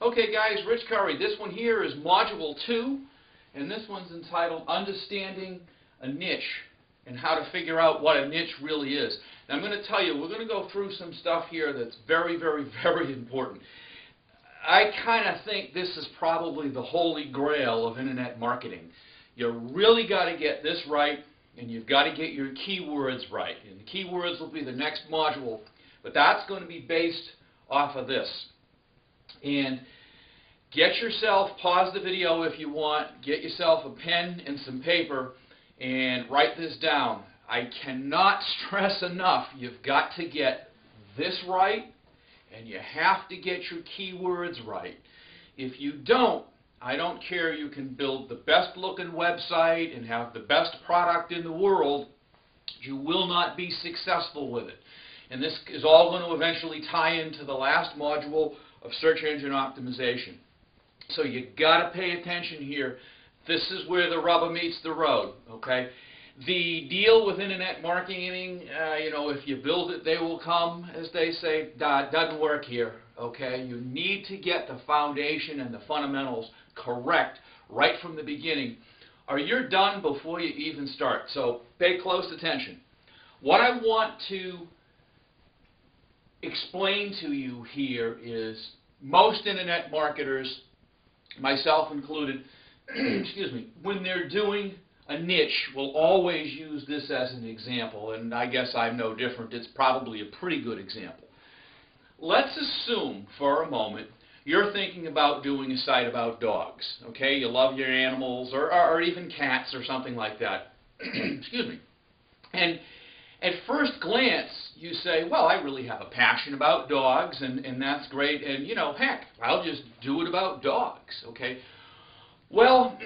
Okay guys, Rich Currie. This one here is Module 2, and this one's entitled Understanding a Niche and How to Figure Out What a Niche Really Is. Now I'm going to tell you, we're going to go through some stuff here that's very, very, very important. I kind of think this is probably the holy grail of internet marketing. You really got to get this right, and you've got to get your keywords right. And the keywords will be the next module, but that's going to be based off of this. And get yourself, pause the video if you want, get yourself a pen and some paper and write this down. I cannot stress enough, you've got to get this right and you have to get your keywords right. If you don't, I don't care, you can build the best looking website and have the best product in the world, you will not be successful with it. And this is all going to eventually tie into the last module of search engine optimization. So you got to pay attention here. This is where the rubber meets the road, okay? The deal with internet marketing, if you build it, they will come, as they say, doesn't work here, okay? You need to get the foundation and the fundamentals correct right from the beginning, or you're done before you even start. So pay close attention. What I want to explain to you here is most internet marketers, myself included, excuse me, when they're doing a niche will always use this as an example, and I guess I'm no different. It's probably a pretty good example. Let's assume for a moment you're thinking about doing a site about dogs, okay? You love your animals or even cats or something like that. Excuse me. And at first glance, you say, well, I really have a passion about dogs, and that's great, and, heck, I'll just do it about dogs, okay? Well,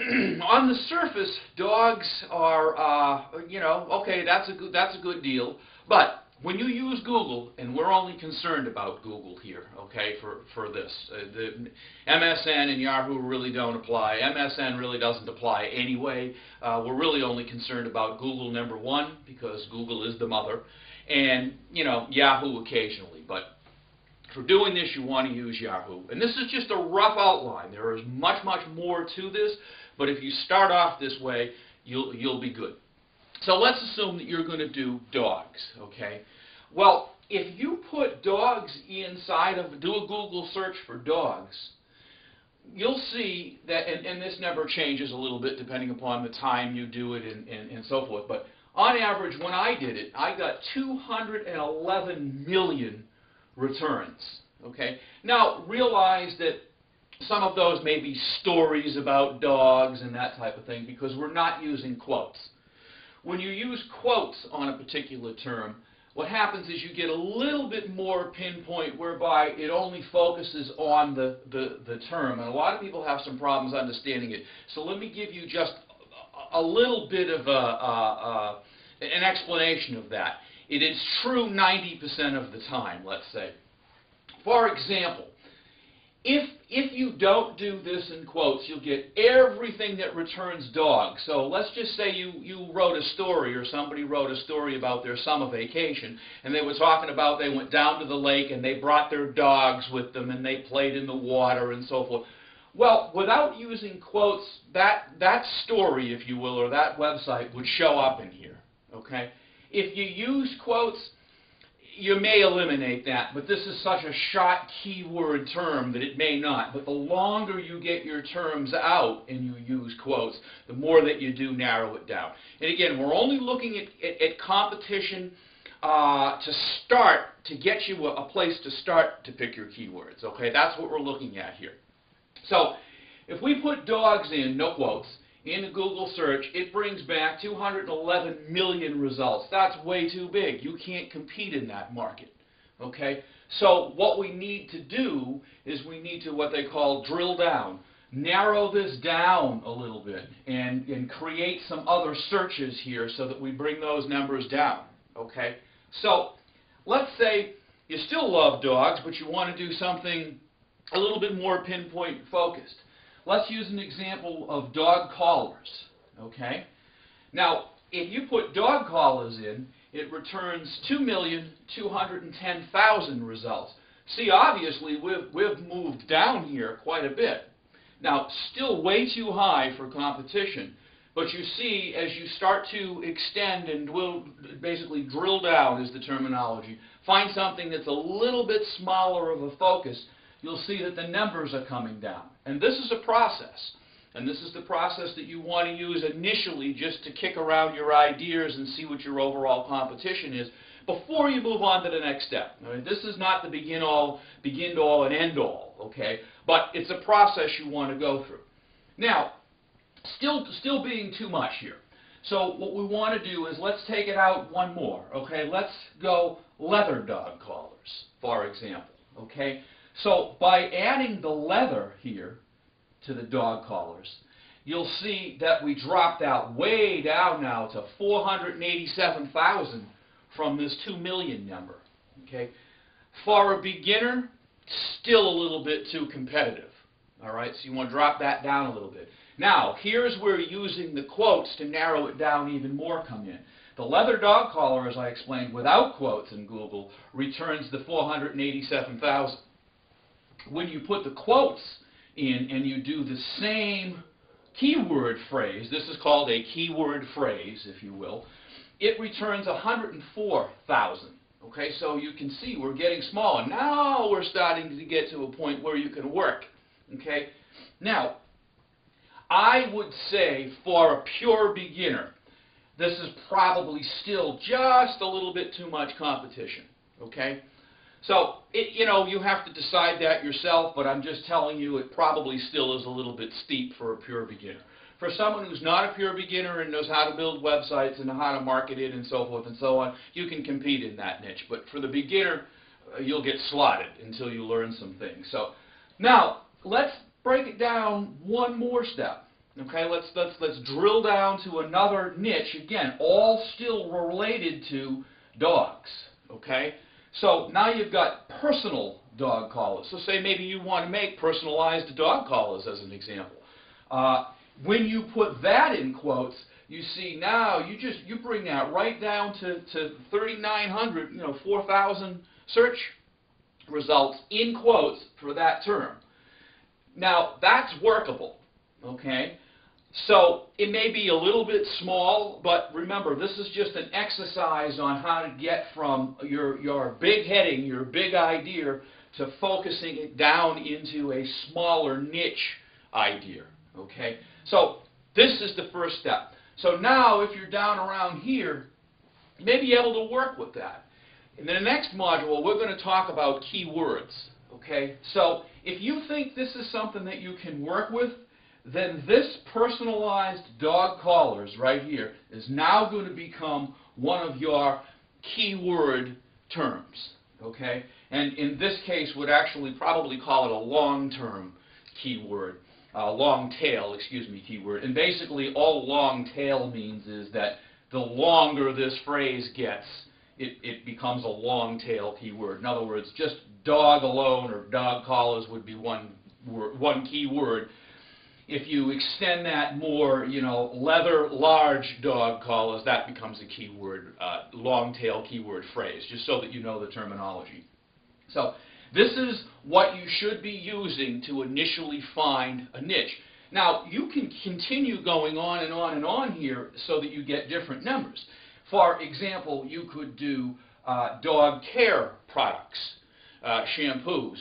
on the surface, dogs are, okay, that's a good deal, but when you use Google, and we're only concerned about Google here, okay, for this, the MSN and Yahoo really don't apply. MSN really doesn't apply anyway. We're really only concerned about Google number one because Google is the mother, and Yahoo occasionally. But for doing this, you want to use Yahoo, and this is just a rough outline. There is much, much more to this, but if you start off this way, you'll be good. So let's assume that you're going to do dogs, okay? Well, if you put dogs inside of, do a Google search for dogs, you'll see that, and this never changes a little bit depending upon the time you do it and so forth, but on average, when I did it, I got 211 million returns, okay? Now, realize that some of those may be stories about dogs and that type of thing because we're not using quotes. When you use quotes on a particular term, what happens is you get a little bit more pinpoint whereby it only focuses on the term. And a lot of people have some problems understanding it. So let me give you just a little bit of an explanation of that. It is true 90% of the time, let's say. For example, if you don't do this in quotes, you'll get everything that returns dogs. So let's just say you wrote a story or somebody wrote a story about their summer vacation, and they were talking about they went down to the lake and they brought their dogs with them and they played in the water and so forth. Well, without using quotes, that story, if you will, or that website would show up in here, okay? If you use quotes, you may eliminate that, but this is such a short keyword term that it may not. But the longer you get your terms out and you use quotes, the more that you do narrow it down. And again, we're only looking at competition to start, to get you a place to start to pick your keywords. Okay, that's what we're looking at here. So if we put dogs in, no quotes, in a Google search, it brings back 211 million results. That's way too big. You can't compete in that market. Okay? So what we need to do is we need to, what they call, drill down. Narrow this down a little bit and create some other searches here so that we bring those numbers down. Okay? So let's say you still love dogs, but you want to do something a little bit more pinpoint focused. Let's use an example of dog collars, okay? Now, if you put dog collars in, it returns 2,210,000 results. See, obviously, we've moved down here quite a bit. Now, still way too high for competition, but you see, as you start to extend and basically drill down is the terminology, find something that's a little bit smaller of a focus, you'll see that the numbers are coming down. And this is a process. And this is the process that you want to use initially just to kick around your ideas and see what your overall competition is before you move on to the next step. I mean, this is not the begin all and end all, okay? But it's a process you want to go through. Now, still being too much here. So what we want to do is let's take it out one more, okay? Let's go leather dog collars, for example, okay? So by adding the leather here to the dog collars, you'll see that we dropped out way down now to 487,000 from this 2 million number, okay? For a beginner, still a little bit too competitive, all right? So you want to drop that down a little bit. Now, here's where using the quotes to narrow it down even more come in. The leather dog collar, as I explained, without quotes in Google, returns the 487,000. When you put the quotes in and you do the same keyword phrase, this is called a keyword phrase, if you will, it returns 104,000. Okay, so you can see we're getting smaller. Now we're starting to get to a point where you can work. Okay, now I would say for a pure beginner, this is probably still just a little bit too much competition. Okay, so you have to decide that yourself, but I'm just telling you it probably still is a little bit steep for a pure beginner. For someone who's not a pure beginner and knows how to build websites and how to market it and so forth and so on, you can compete in that niche. But for the beginner, you'll get slotted until you learn some things. So now let's break it down one more step. Okay, let's drill down to another niche. Again, all still related to dogs. Okay, so now you've got personal dog collars. So say maybe you want to make personalized dog collars as an example. When you put that in quotes, you see now you bring that right down to 3,900, 4,000 search results in quotes for that term. Now that's workable, okay? So it may be a little bit small, but remember this is just an exercise on how to get from your big heading, your big idea, to focusing it down into a smaller niche idea. Okay, so this is the first step. So now if you're down around here, you may be able to work with that. In the next module, we're going to talk about keywords. Okay, so if you think this is something that you can work with, then this personalized dog collars right here is now going to become one of your keyword terms. Okay, and in this case, would actually probably call it a long-term keyword. Long tail, keyword. And basically all long tail means is that the longer this phrase gets, it becomes a long tail keyword. In other words, just dog alone or dog collars would be one keyword. If you extend that more, leather large dog collars, that becomes a keyword, long tail keyword phrase, just so that you know the terminology. So this is what you should be using to initially find a niche. Now, you can continue going on and on and on here so that you get different numbers. For example, you could do dog care products, shampoos,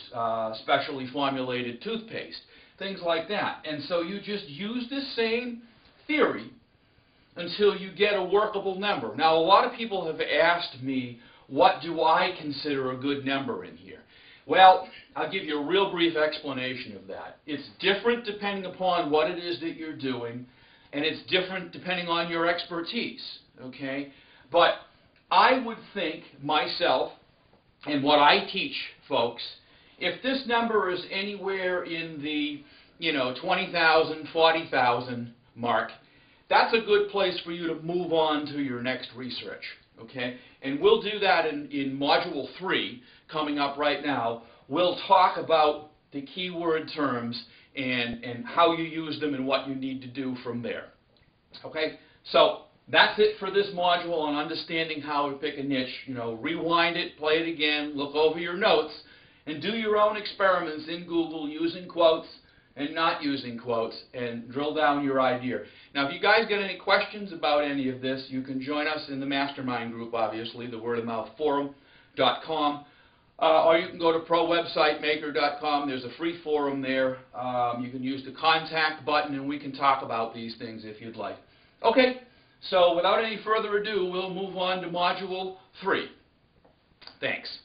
specially formulated toothpaste, things like that. And so you just use the same theory until you get a workable number. Now, a lot of people have asked me, what do I consider a good number in here? Well, I'll give you a real brief explanation of that. It's different depending upon what it is that you're doing, and it's different depending on your expertise, okay? But I would think myself, and what I teach folks, if this number is anywhere in the 20,000, 40,000 mark, that's a good place for you to move on to your next research, okay? And we'll do that in Module 3, coming up right now. We'll talk about the keyword terms and how you use them and what you need to do from there. Okay? So that's it for this module on understanding how to pick a niche. Rewind it, play it again, look over your notes, and do your own experiments in Google using quotes and not using quotes, and drill down your idea. Now, if you guys get any questions about any of this, you can join us in the mastermind group, obviously, the wordofmouthforum.com. Or you can go to prowebsitemaker.com. There's a free forum there. You can use the contact button, and we can talk about these things if you'd like. Okay, so without any further ado, we'll move on to Module 3. Thanks.